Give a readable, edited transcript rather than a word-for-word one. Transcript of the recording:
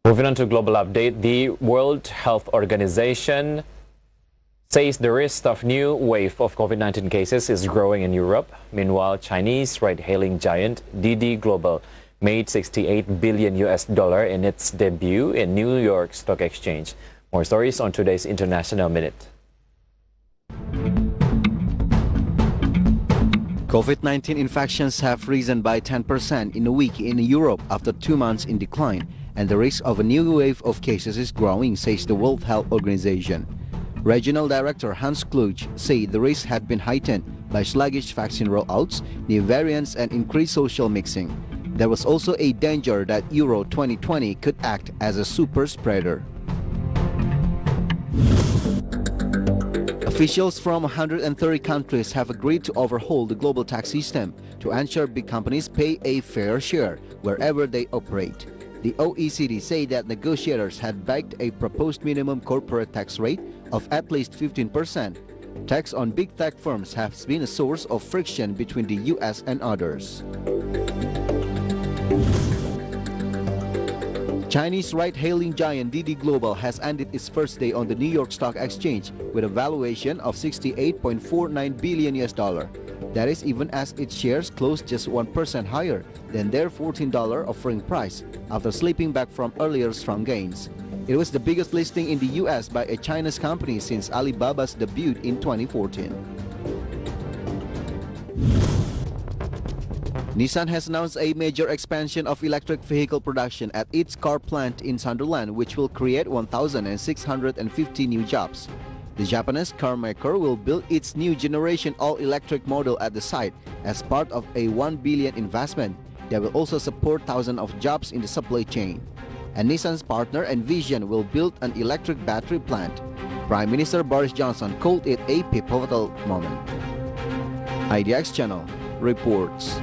Moving on to global update, the World Health Organization says the risk of new wave of COVID-19 cases is growing in Europe. Meanwhile, Chinese ride-hailing giant Didi Global made $68 billion in its debut in New York Stock Exchange. More stories on today's International Minute. COVID-19 infections have risen by 10% in a week in Europe after 2 months in decline, and the risk of a new wave of cases is growing, says the World Health Organization. Regional Director Hans Kluge said the risk had been heightened by sluggish vaccine rollouts, new variants, and increased social mixing. There was also a danger that Euro 2020 could act as a super spreader. Officials from 130 countries have agreed to overhaul the global tax system to ensure big companies pay a fair share wherever they operate. The OECD said that negotiators had backed a proposed minimum corporate tax rate of at least 15%. Tax on big tech firms has been a source of friction between the US and others. Chinese ride-hailing giant Didi Global has ended its first day on the New York Stock Exchange with a valuation of $68.49 billion. That is even as its shares closed just 1% higher than their $14 offering price after slipping back from earlier strong gains. It was the biggest listing in the US by a Chinese company since Alibaba's debut in 2014. Nissan has announced a major expansion of electric vehicle production at its car plant in Sunderland, which will create 1,650 new jobs. The Japanese car maker will build its new generation all-electric model at the site as part of a $1 billion investment that will also support thousands of jobs in the supply chain. And Nissan's partner Envision will build an electric battery plant. Prime Minister Boris Johnson called it a pivotal moment. IDX Channel reports.